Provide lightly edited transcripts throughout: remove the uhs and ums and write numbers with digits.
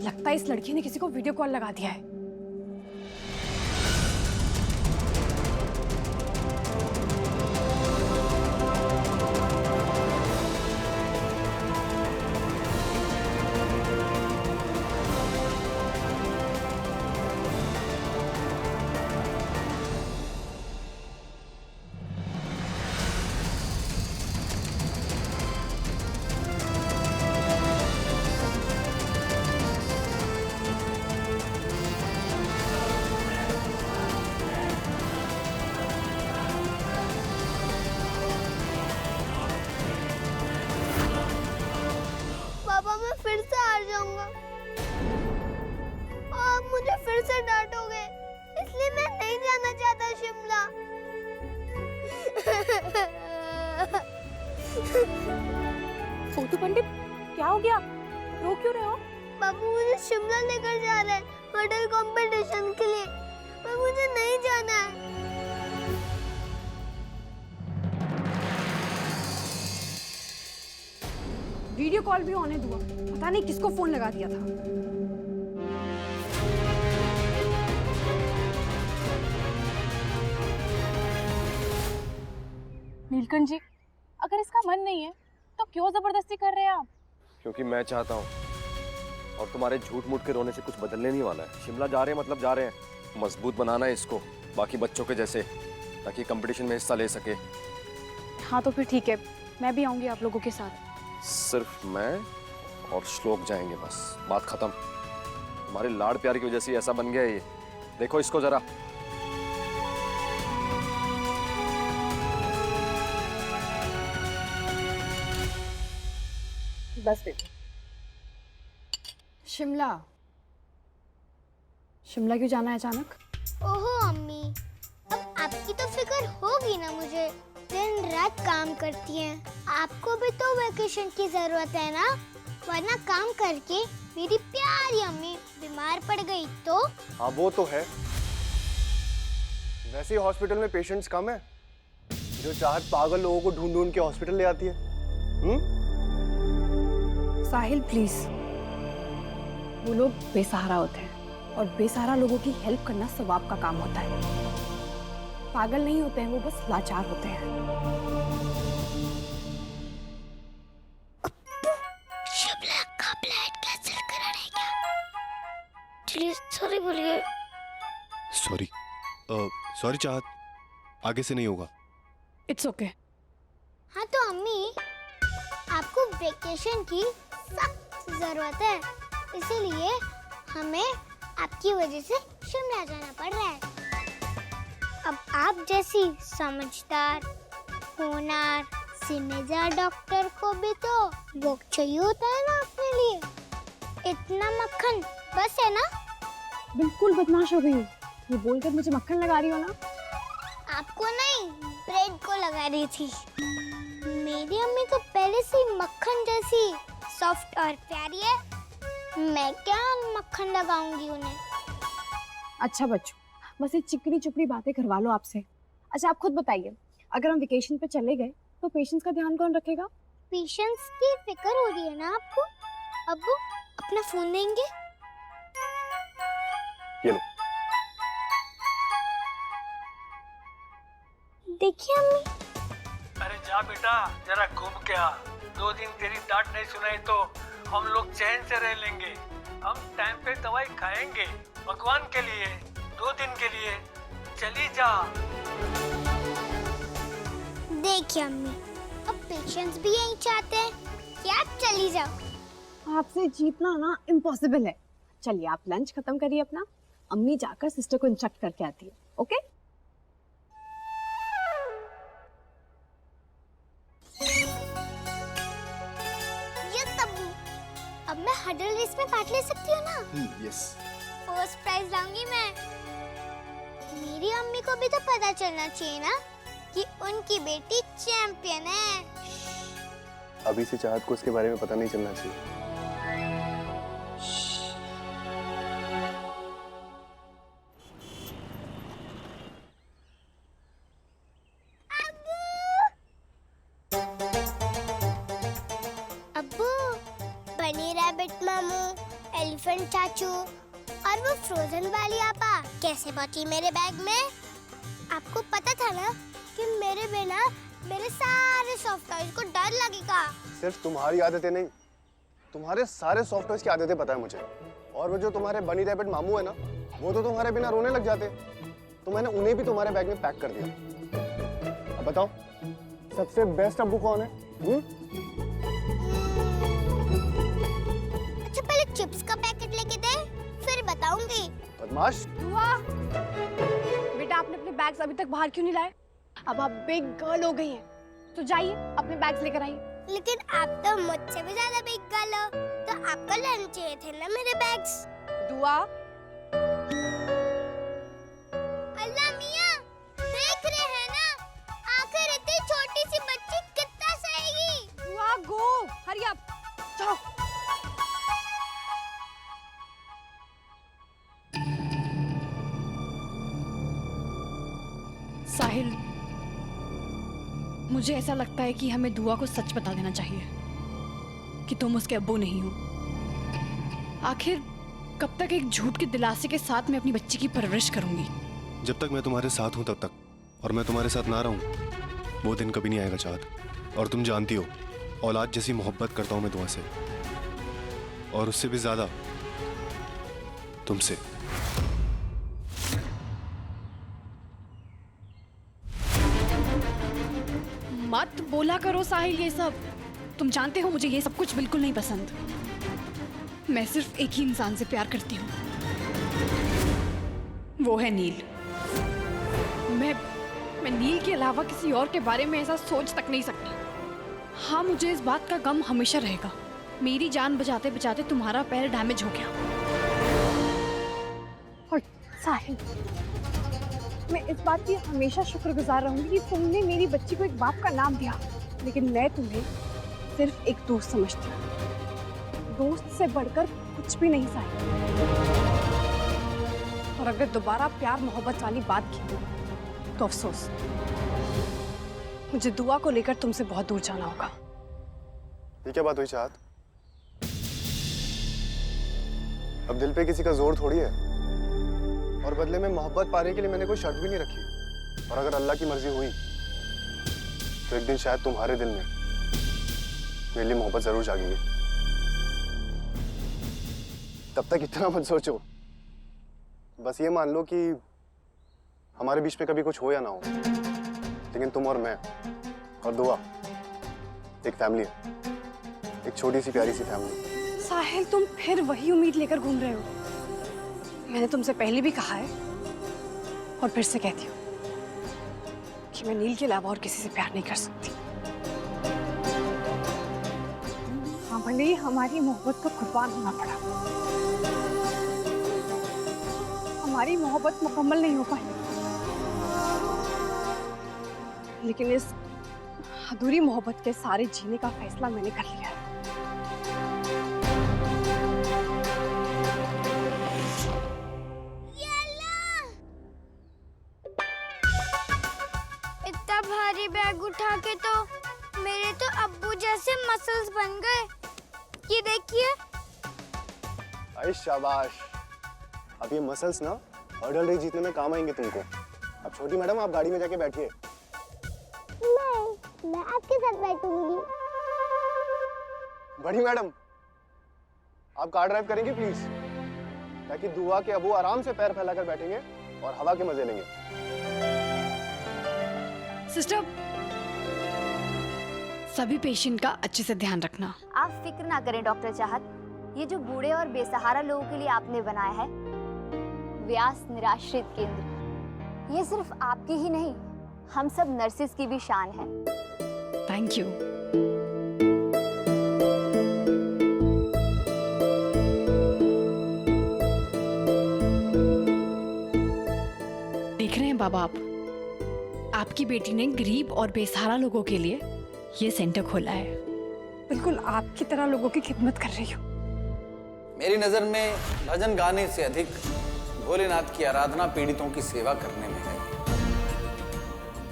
लगता है इस लड़की ने किसी को वीडियो कॉल लगा दिया है। मैं फिर से हार जाऊंगा और आप मुझे फिर से डांटोगे, इसलिए मैं नहीं जाना चाहता शिमला। सोतू पंडित, क्या हो गया? रो क्यों रहे हो? बाबू मुझे शिमला लेकर जा रहे हैं होटल कंपटीशन के लिए, पर मुझे नहीं जाना है। वीडियो कॉल भी होने दो, पता नहीं किसको फोन लगा दिया था। नीलकंठ जी, अगर इसका मन नहीं है तो क्यों जबरदस्ती कर रहे हैं आप? क्योंकि मैं चाहता हूँ, और तुम्हारे झूठ मूठ के रोने से कुछ बदलने नहीं वाला है। शिमला जा रहे हैं मतलब जा रहे हैं। मजबूत बनाना है इसको बाकी बच्चों के जैसे, ताकि कंपटीशन में हिस्सा ले सके। हाँ तो फिर ठीक है, मैं भी आऊंगी आप लोगों के साथ। सिर्फ मैं और श्लोक जाएंगे, बस बात खत्म। तुम्हारे लाड़ प्यार की वजह से ऐसा बन गया है ये। देखो इसको जरा। बस बेटा। शिमला, शिमला क्यों जाना है अचानक? ओहो अम्मी, अब आपकी तो फिक्र होगी ना मुझे। दिन रात काम करती हैं, आपको भी तो वेकेशन की जरूरत है ना, वरना काम करके मेरी प्यारी अम्मी बीमार पड़ गई तो। हाँ वो तो है, वैसे ही हॉस्पिटल में पेशेंट्स कम है, जो चाहत पागल लोगों को ढूंढ ढूंढ के हॉस्पिटल ले आती है। साहिल प्लीज, वो लोग बेसहारा होते हैं और बेसहारा लोगों की हेल्प करना सवाब का काम होता है। पागल नहीं होते हैं वो, बस लाचार होते हैं। शिमला का ब्लड कैंसिल कराने क्या? चलिए सॉरी बोलिए। सॉरी चाहत, आगे से नहीं होगा। It's okay. हाँ तो अम्मी, आपको वेकेशन की सख्त जरूरत है, इसीलिए हमें आपकी वजह से शिमला जाना पड़ रहा है। अब आप जैसी समझदार, होनहार, जिम्मेदार डॉक्टर को भी तो वो चाहिए होता है ना अपने लिए। इतना मक्खन बस है ना? बिल्कुल बदमाश हो गई हो, ये बोलकर मुझे मक्खन लगा रही हो ना? आपको नहीं, ब्रेड को लगा रही थी। मेरी अम्मी तो पहले से ही मक्खन जैसी सॉफ्ट और प्यारी है, मैं क्या मक्खन लगाऊंगी उन्हें। अच्छा बच्चों, बस ये चिकनी चुपड़ी बातें करवा लो आपसे। अच्छा आप खुद बताइए, अगर हम वेकेशन पे चले गए तो पेशेंट्स का ध्यान कौन रखेगा? पेशेंट्स की फिक्र हो रही है ना आपको? अब्बू अपना फोन देंगे? ये लो। देखिए अम्मी। अरे जा बेटा, जरा घूम के आ। 2 दिन तेरी डांट नहीं सुनाई तो हम लोग चैन से रह लेंगे। हम टाइम पे दवाई खाएंगे, भगवान के लिए 2 दिन के लिए। चली जा। देखिए अम्मी, अब पेशेंट्स भी यही चाहते हैं कि आप चली जाओ। आपसे जीतना ना इम्पॉसिबल है। चलिए आप लंच खत्म करिए अपना, अम्मी जाकर सिस्टर को इंस्ट्रक्ट करके आती है। ओके? अब मैं हडल रेस में पार्ट ले सकती हूँ ना? यस। फर्स्ट प्राइज लाऊंगी मैं। मेरी अम्मी को भी तो पता चलना चाहिए ना कि उनकी बेटी चैंपियन है। अभी से चाहत को उसके बारे में पता नहीं चलना चाहिए। अब्बू, बनी रैबिट मामू एलिफेंट चाचू और वो फ्रोजन वाली आपा कैसे पहुंची मेरे बैग में? आपको पता था ना कि मेरे बिना मेरे सारे सॉफ्ट टॉयज को डर लगेगा। सिर्फ तुम्हारी आदतें नहीं, तुम्हारे सारे सॉफ्ट टॉयज की आदतें पता है मुझे। और वो जो तुम्हारे बनी रैबिट मामू है ना, वो तो तुम्हारे बिना रोने लग जाते, तो मैंने उन्हें भी तुम्हारे बैग में पैक कर दिया। अब बताओ सबसे बेस्ट अब्बू कौन है? अच्छा पहले चिप्स का पैकेट लेके दे, फिर बताऊंगी। बदमाश। दुआ, बेटा आपने अपने बैग्स अभी तक बाहर क्यों नहीं लाए? अब आप बिग गर्ल हो गई हैं, तो जाइए अपने बैग्स लेकर आइए। लेकिन आप तो मुझसे भी ज्यादा बिग गर्ल हो, तो आपको लेने चाहिए थे ना मेरे बैग्स। दुआ, अल्लाह मियां, देख रहे हैं ना, आखिर इतनी छोटी सी बच्ची कितना सहेगी। दुआ गो, हरी अप, जाओ। साहिल, मुझे ऐसा लगता है कि हमें दुआ को सच बता देना चाहिए कि तुम उसके अब्बू नहीं हो। आखिर कब तक एक झूठ के दिलासे के साथ मैं अपनी बच्ची की परवरिश करूंगी? जब तक मैं तुम्हारे साथ हूं तब तक, और मैं तुम्हारे साथ ना रहूं वो दिन कभी नहीं आएगा चाहत। और तुम जानती हो औलाद जैसी मोहब्बत करता हूं मैं दुआ से, और उससे भी ज्यादा तुमसे। मत बोला करो साहिल ये सब। तुम जानते हो मुझे ये सब कुछ बिल्कुल नहीं पसंद। मैं सिर्फ एक ही इंसान से प्यार करती हूँ, वो है नील। मैं नील के अलावा किसी और के बारे में ऐसा सोच तक नहीं सकती। हाँ, मुझे इस बात का गम हमेशा रहेगा, मेरी जान बचाते बचाते तुम्हारा पैर डैमेज हो गया। और साहिल, मैं इस बात की हमेशा शुक्रगुजार रहूंगी कि तुमने मेरी बच्ची को एक बाप का नाम दिया, लेकिन मैं तुम्हें सिर्फ एक दोस्त समझती हूँ। दोस्त से बढ़कर कुछ भी नहीं साहिल। और अगर दोबारा प्यार मोहब्बत वाली बात की तो अफसोस, मुझे दुआ को लेकर तुमसे बहुत दूर जाना होगा। ये क्या बात हुई चाहत? अब दिल पे किसी का जोर थोड़ी है, और बदले में मोहब्बत पाने के लिए मैंने कोई शर्त भी नहीं रखी। और अगर अल्लाह की मर्जी हुई तो एक दिन शायद तुम्हारे दिल में मेरे लिए मोहब्बत जरूर जागेगी। तब तक इतना मत सोचो, बस ये मान लो कि हमारे बीच में कभी कुछ हो या ना हो, लेकिन तुम और मैं और दुआ एक फैमिली है, एक छोटी सी प्यारी सी फैमिली। साहिल, तुम फिर वही उम्मीद लेकर घूम रहे हो। मैंने तुमसे पहले भी कहा है और फिर से कहती हूँ कि मैं नील के अलावा और किसी से प्यार नहीं कर सकती। हाँ, भले ही हमारी मोहब्बत को कुर्बान होना पड़ा, हमारी मोहब्बत मुकम्मल नहीं हो पाई, लेकिन इस अधूरी मोहब्बत के सारे जीने का फैसला मैंने कर लिया है। इतना भारी बैग उठा के तो मेरे तो अब्बू जैसे मसल्स बन गए। ये देखिए। आई शाबाश। अब ये मसल्स ना हर्डल रेस जीतने में काम आएंगे तुमको। अब छोटी मैडम आप गाड़ी में जाके बैठिए। मैं आपके साथ बैठूंगी। बड़ी मैडम आप कार ड्राइव करेंगे प्लीज, ताकि दुआ के अबू आराम से पैर फैलाकर बैठेंगे और हवा के मजे लेंगे। सिस्टर, सभी पेशेंट का अच्छे से ध्यान रखना। आप फिक्र ना करें डॉक्टर चाहत, ये जो बूढ़े और बेसहारा लोगों के लिए आपने बनाया है व्यास निराश्रित केंद्र, ये सिर्फ आपकी ही नहीं, हम सब नर्सिस की भी शान है। Thank you. देख रहे हैं बाबा, आपकी बेटी ने गरीब और बेसहारा लोगों के लिए ये सेंटर खोला है। बिल्कुल आपकी तरह लोगों की खिदमत कर रही हूँ। मेरी नजर में भजन गाने से अधिक भोलेनाथ की आराधना पीड़ितों की सेवा करने में है।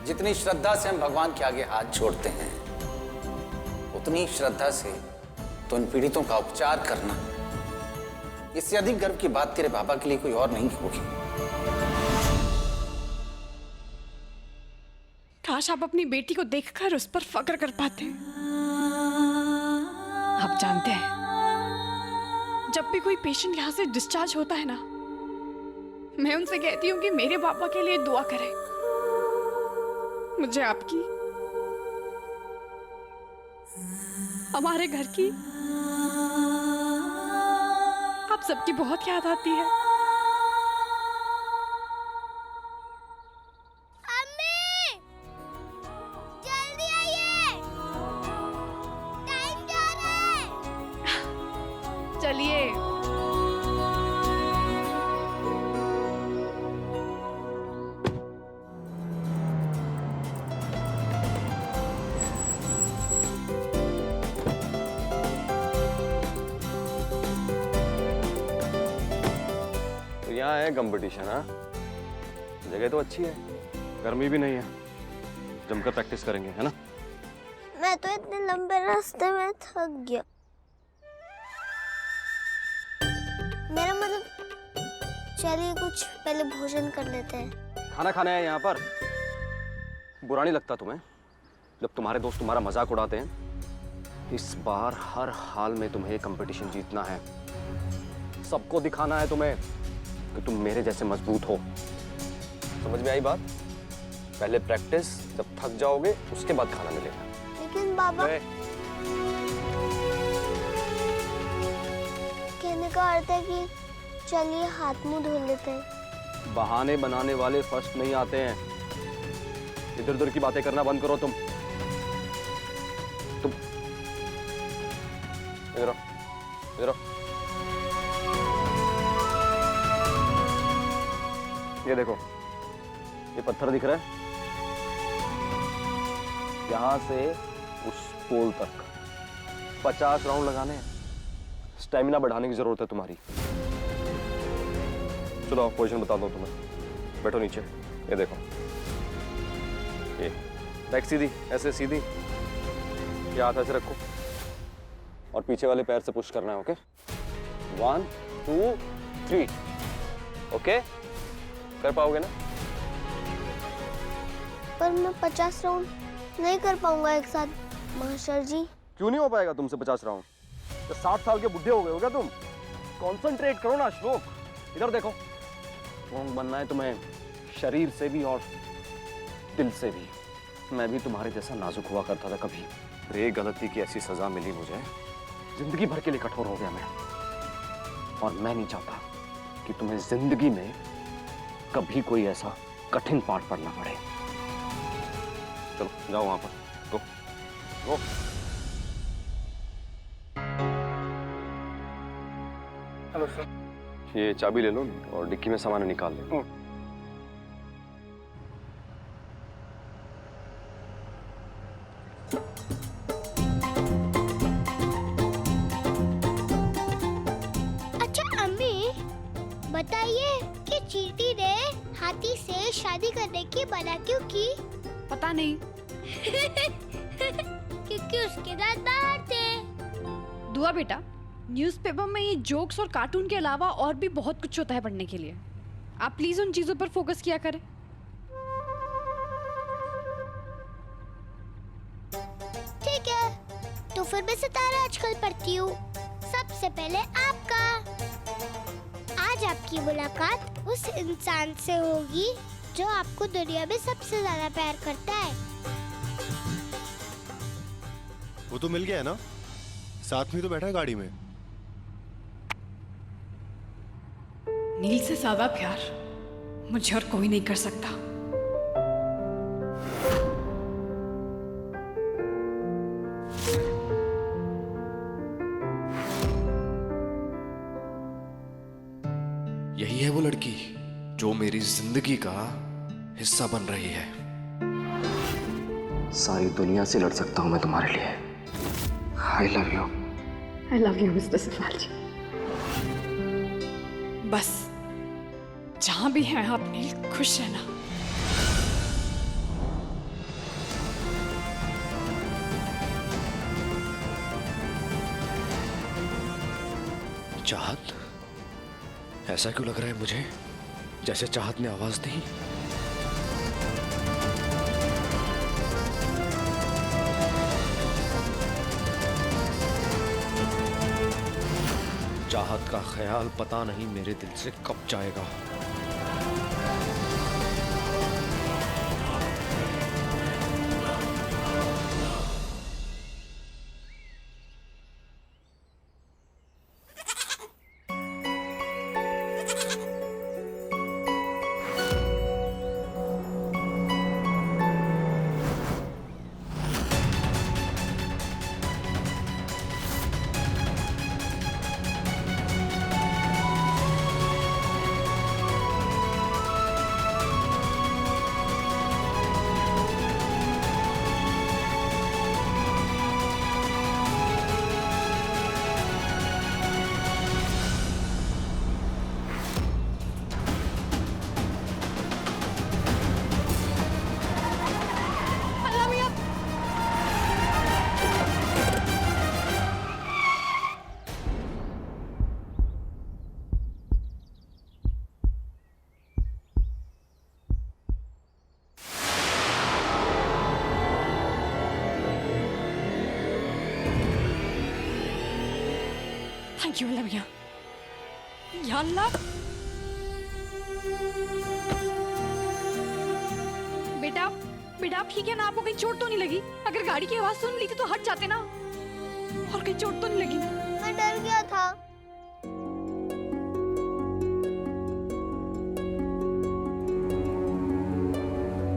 जितनी श्रद्धा से हम भगवान के आगे हाथ जोड़ते हैं, उतनी श्रद्धा से तो उन पीड़ितों का उपचार करना इससे अधिक गर्व की बात तेरे पापा के लिए कोई और नहीं होगी। काश आप अपनी बेटी को देखकर उस पर फक्र कर पाते। आप जानते हैं, जब भी कोई पेशेंट यहाँ से डिस्चार्ज होता है ना, मैं उनसे कहती हूँ कि मेरे पापा के लिए दुआ करें। मुझे आपकी, हमारे घर की, आप सबकी बहुत याद आती है। अम्मी, जल्दी आइए, टाइम जा रहा है। चलिए। तो यहाँ है कंपटीशन। हाँ, जगह तो अच्छी है, गर्मी भी नहीं है, जमकर प्रैक्टिस करेंगे, है ना? मैं तो इतने लंबे रास्ते में थक गया। मेरा मतलब, चलिए कुछ पहले भोजन कर लेते हैं। खाना खाना है यहाँ पर। बुरा नहीं लगता तुम्हें जब तुम्हारे दोस्त तुम्हारा मजाक उड़ाते हैं? इस बार हर हाल में तुम्हें कंपटीशन जीतना है। सबको दिखाना है तुम्हें कि तुम मेरे जैसे मजबूत हो। समझ में आई बात? पहले प्रैक्टिस, जब थक जाओगे उसके बाद खाना मिलेगा। लेकिन बाबा, कहने का अर्थ है कि चलिए हाथ मुंह धो लेते हैं। बहाने बनाने वाले फर्स्ट नहीं आते हैं। इधर उधर की बातें करना बंद करो तुम। इधर आओ, इधर आओ। ये देखो, ये पत्थर दिख रहा है? यहां से उस पोल तक 50 राउंड लगाने हैं। स्टेमिना बढ़ाने की जरूरत है तुम्हारी। चलो पोजीशन बता दो तुम्हें। बैठो नीचे। ये देखो, ये बैक सीधी, ऐसे सीधी। ये हाथ ऐसे रखो और पीछे वाले पैर से पुश करना है। ओके, 1 2 3। ओके, कर पाओगे ना? पर मैं 50 राउंड नहीं कर पाऊंगा एक साथ मास्टर जी। क्यों नहीं हो पाएगा तुमसे 50 राउंड? तो 60 साल के बुढ़े हो गए हो क्या तुम? कंसंट्रेट करो ना श्लोक। इधर देखो, स्ट्रॉन्ग बनना है तुम्हें, शरीर से भी और दिल से भी। मैं भी तुम्हारे जैसा नाजुक हुआ करता था कभी। एक गलती की ऐसी सजा मिली मुझे, जिंदगी भर के लिए कठोर हो गया मैं। और मैं नहीं चाहता कि तुम्हें जिंदगी में कभी कोई ऐसा कठिन पाठ पढ़ना पड़े। चलो जाओ वहां पर, गो गो। Hello sir. ये चाबी ले लो और डिक्की में सामान निकाल लो। अच्छा अम्मी, बताइए कि चींटी ने हाथी से शादी करने की मना क्यों की? पता नहीं। क्योंकि उसके दांत बाहर थे। दुआ बेटा, न्यूज़पेपर में ये जोक्स और कार्टून के अलावा और भी बहुत कुछ होता है पढ़ने के लिए। आप प्लीज उन चीजों पर फोकस किया करें। ठीक है, तो फिर मैं सितारा आजकल पढ़ती हूँ। सबसे पहले आपका। आज आपकी मुलाकात उस इंसान से होगी जो आपको दुनिया में सबसे ज्यादा प्यार करता है। वो तो मिल गया है ना, साथ में तो बैठा है गाड़ी में। नील से ज्यादा प्यार मुझे और कोई नहीं कर सकता। यही है वो लड़की जो मेरी जिंदगी का हिस्सा बन रही है। सारी दुनिया से लड़ सकता हूं मैं तुम्हारे लिए। I love you. I love you mister Safal ji. बस जहां भी हैं आप नील, खुश रहना। चाहत, ऐसा क्यों लग रहा है मुझे जैसे चाहत ने आवाज दी? चाहत का ख्याल पता नहीं मेरे दिल से कब जाएगा। थैंक यू अल्लाह मियां। या अल्लाह। बेटा बेटा आप ठीक है ना? आपको कहीं चोट तो नहीं लगी? अगर गाड़ी की आवाज सुन ली थी तो हट जाते ना, और कहीं चोट तो नहीं लगी ना? मैं डर गया था।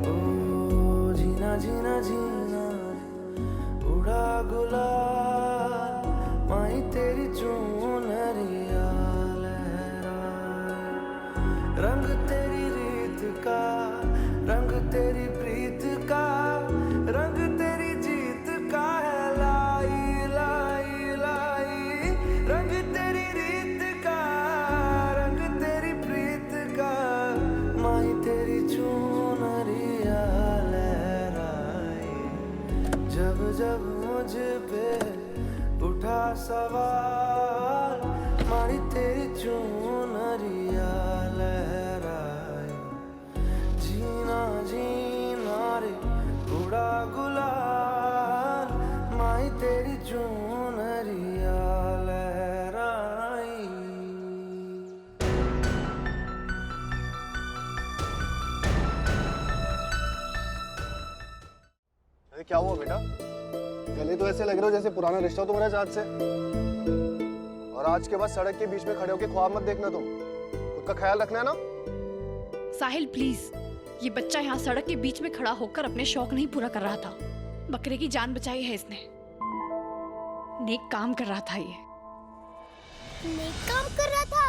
ओ जीना जीना जीना उड़ा गुलाल माही तेरी चुनरिया लहराए, रंग तेरी रीत का, रंग तेरी प्रीत का, रंग तेरी जीत का है लाई लाई लाई, रंग तेरी रीत का, रंग तेरी प्रीत का, माही तेरी चुनरिया लहराए, जब जब मुझ पे उठा सवाल मारी तेरी चुनरिया लहराए, जीना जीना रे उड़ा गुलाल माही तेरी चुनरिया लहराई। अरे क्या हुआ बेटा? गले तो ऐसे लग रहे हो जैसे पुराना रिश्ता हो तुम्हारे साथ से। और आज के बाद सड़क के बीच में खड़े होकर ख्वाब मत देखना, तुम खुद का ख्याल रखना है ना। साहिल प्लीज, ये बच्चा यहाँ सड़क के बीच में खड़ा होकर अपने शौक नहीं पूरा कर रहा था। बकरे की जान बचाई है इसने। नेक काम कर रहा था ये। नेक काम कर रहा था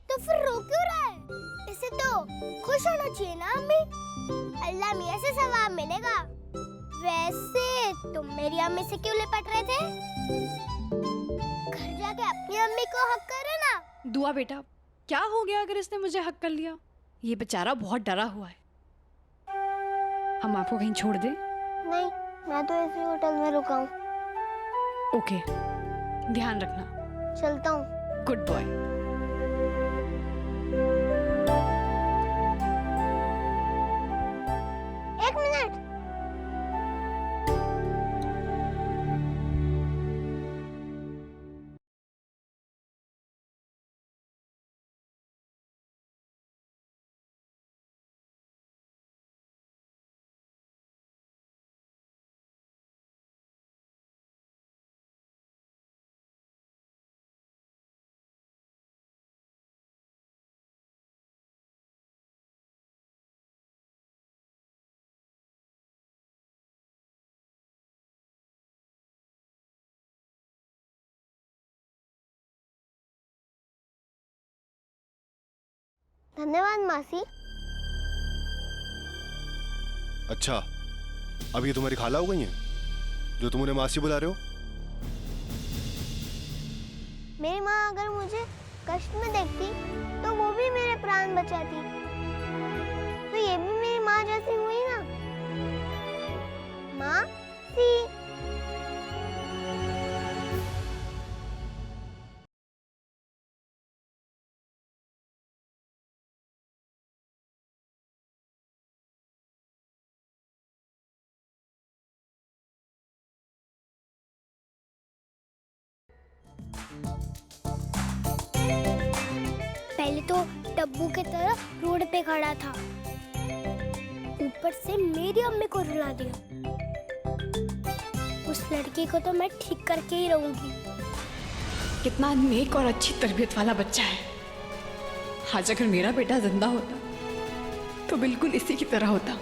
तो फिर रो क्यों रहा है? इसे तो खुश होना चाहिए ना अम्मी। अल्लाह मियां से सवाब मिलेगा। वैसे तुम मेरी अम्मी से क्यों लिपट रहे थे? घर जाके अपनी अम्मी को हक करो ना। दुआ बेटा, क्या हो गया अगर इसने मुझे हक कर लिया? ये बेचारा बहुत डरा हुआ है। हम आपको कहीं छोड़ दें? नहीं, मैं तो इसी होटल में रुका हूँ। ओके, ध्यान रखना। चलता हूँ। Good boy. एक मिनट। धन्यवाद मासी। अच्छा, अब ये तुम्हारी खाला हो गई हैं जो तुम उन्हें मासी बुला रहे हो? मेरी माँ अगर मुझे कष्ट में देखती तो वो भी मेरे प्राण बचाती। तो ये भी मेरी माँ जैसी हुई ना। माँ सी। पहले तो डब्बू की तरह रोड पे खड़ा था, ऊपर से मेरी अम्मी को रुला दिया। उस लड़की को तो मैं ठीक करके ही रहूंगी। कितना नेक और अच्छी तरबियत वाला बच्चा है। आज अगर मेरा बेटा जिंदा होता तो बिल्कुल इसी की तरह होता।